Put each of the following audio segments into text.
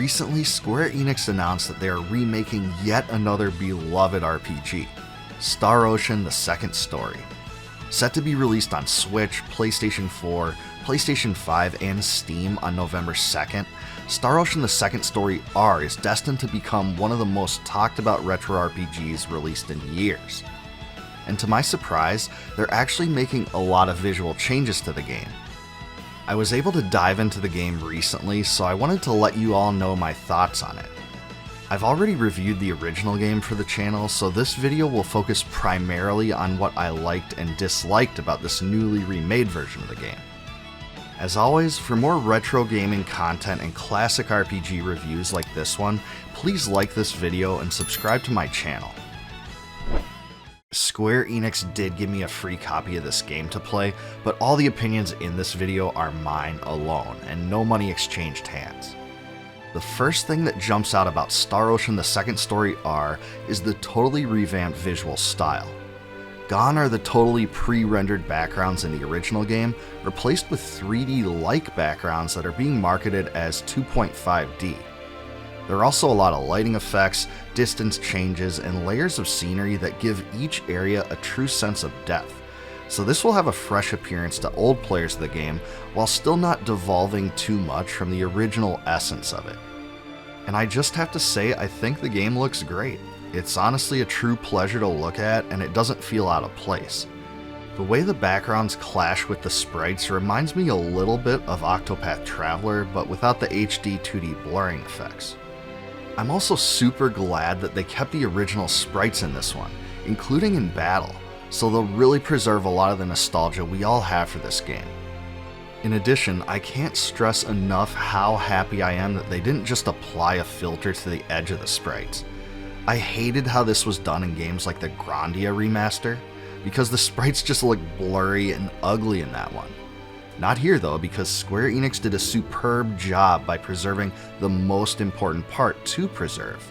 Recently, Square Enix announced that they are remaking yet another beloved RPG, Star Ocean: The Second Story. Set to be released on Switch, PlayStation 4, PlayStation 5, and Steam on November 2nd, Star Ocean: The Second Story R is destined to become one of the most talked about retro RPGs released in years. And to my surprise, they're actually making a lot of visual changes to the game. I was able to dive into the game recently, so I wanted to let you all know my thoughts on it. I've already reviewed the original game for the channel, so this video will focus primarily on what I liked and disliked about this newly remade version of the game. As always, for more retro gaming content and classic RPG reviews like this one, please like this video and subscribe to my channel. Square Enix did give me a free copy of this game to play, but all the opinions in this video are mine alone, and no money exchanged hands. The first thing that jumps out about Star Ocean: The Second Story R is the totally revamped visual style. Gone are the totally pre-rendered backgrounds in the original game, replaced with 3D-like backgrounds that are being marketed as 2.5D. There are also a lot of lighting effects, distance changes, and layers of scenery that give each area a true sense of depth. So this will have a fresh appearance to old players of the game, while still not devolving too much from the original essence of it. And I just have to say, I think the game looks great. It's honestly a true pleasure to look at, and it doesn't feel out of place. The way the backgrounds clash with the sprites reminds me a little bit of Octopath Traveler, but without the HD 2D blurring effects. I'm also super glad that they kept the original sprites in this one, including in battle, so they'll really preserve a lot of the nostalgia we all have for this game. In addition, I can't stress enough how happy I am that they didn't just apply a filter to the edge of the sprites. I hated how this was done in games like the Grandia remaster, because the sprites just look blurry and ugly in that one. Not here though, because Square Enix did a superb job by preserving the most important part to preserve.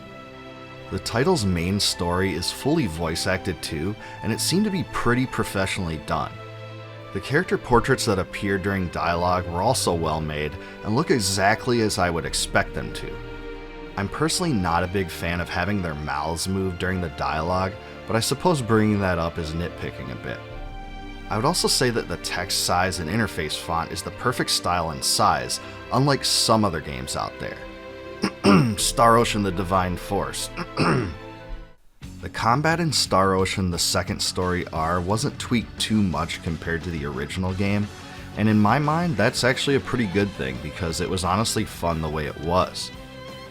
The title's main story is fully voice acted too, and it seemed to be pretty professionally done. The character portraits that appear during dialogue were also well made, and look exactly as I would expect them to. I'm personally not a big fan of having their mouths move during the dialogue, but I suppose bringing that up is nitpicking a bit. I would also say that the text size and interface font is the perfect style and size, unlike some other games out there. Star Ocean: The Divine Force. The combat in Star Ocean: The Second Story R wasn't tweaked too much compared to the original game, and in my mind that's actually a pretty good thing because it was honestly fun the way it was.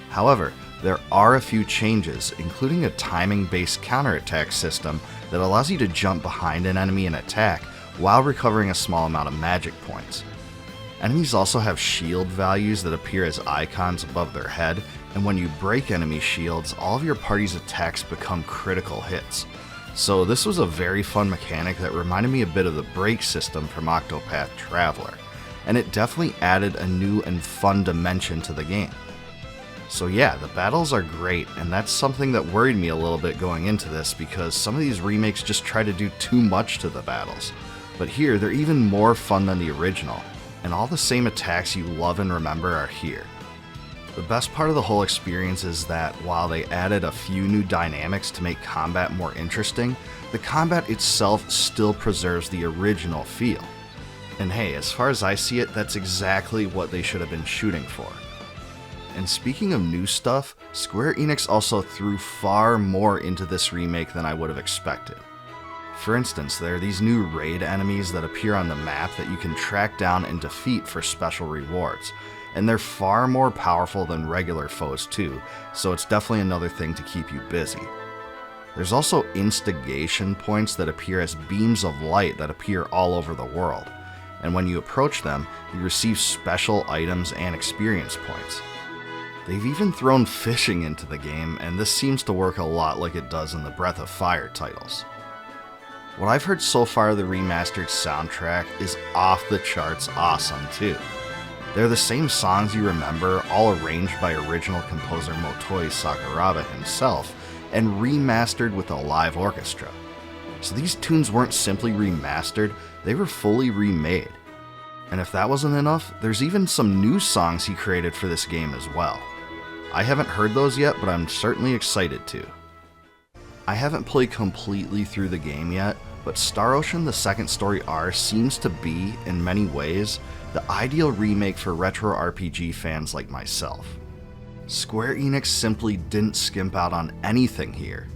However, there are a few changes, including a timing-based counterattack system that allows you to jump behind an enemy and attack while recovering a small amount of magic points. Enemies also have shield values that appear as icons above their head, and when you break enemy shields, all of your party's attacks become critical hits. So this was a very fun mechanic that reminded me a bit of the break system from Octopath Traveler, and it definitely added a new and fun dimension to the game. So yeah, the battles are great, and that's something that worried me a little bit going into this because some of these remakes just try to do too much to the battles. But here, they're even more fun than the original, and all the same attacks you love and remember are here. The best part of the whole experience is that while they added a few new dynamics to make combat more interesting, the combat itself still preserves the original feel. And hey, as far as I see it, that's exactly what they should have been shooting for. And speaking of new stuff, Square Enix also threw far more into this remake than I would have expected. For instance, there are these new raid enemies that appear on the map that you can track down and defeat for special rewards, and they're far more powerful than regular foes too, so it's definitely another thing to keep you busy. There's also instigation points that appear as beams of light that appear all over the world, and when you approach them, you receive special items and experience points. They've even thrown fishing into the game, and this seems to work a lot like it does in the Breath of Fire titles. What I've heard so far of the remastered soundtrack is off the charts awesome too. They're the same songs you remember, all arranged by original composer Motoi Sakuraba himself, and remastered with a live orchestra. So these tunes weren't simply remastered, they were fully remade. And if that wasn't enough, there's even some new songs he created for this game as well. I haven't heard those yet, but I'm certainly excited to. I haven't played completely through the game yet, but Star Ocean The Second Story R seems to be, in many ways, the ideal remake for retro RPG fans like myself. Square Enix simply didn't skimp out on anything here.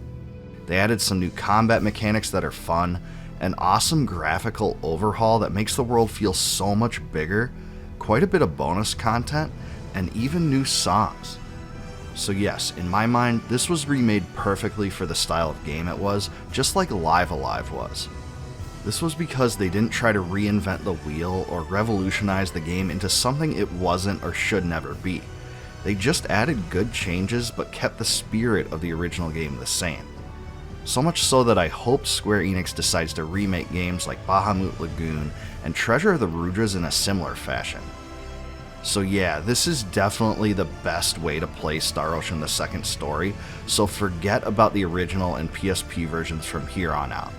They added some new combat mechanics that are fun, an awesome graphical overhaul that makes the world feel so much bigger, quite a bit of bonus content, and even new songs. So yes, in my mind, this was remade perfectly for the style of game it was, just like Live Alive was. This was because they didn't try to reinvent the wheel or revolutionize the game into something it wasn't or should never be. They just added good changes but kept the spirit of the original game the same. So much so that I hope Square Enix decides to remake games like Bahamut Lagoon and Treasure of the Rudras in a similar fashion. So yeah, this is definitely the best way to play Star Ocean The Second Story, so forget about the original and PSP versions from here on out.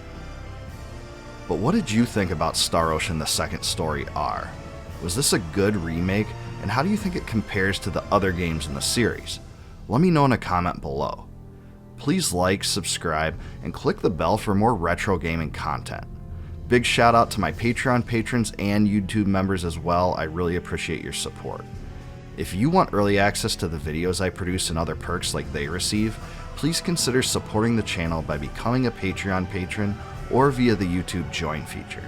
But what did you think about Star Ocean The Second Story R? Was this a good remake, and how do you think it compares to the other games in the series? Let me know in a comment below. Please like, subscribe, and click the bell for more retro gaming content. Big shout out to my Patreon patrons and YouTube members as well. I really appreciate your support. If you want early access to the videos I produce and other perks like they receive, please consider supporting the channel by becoming a Patreon patron or via the YouTube Join feature.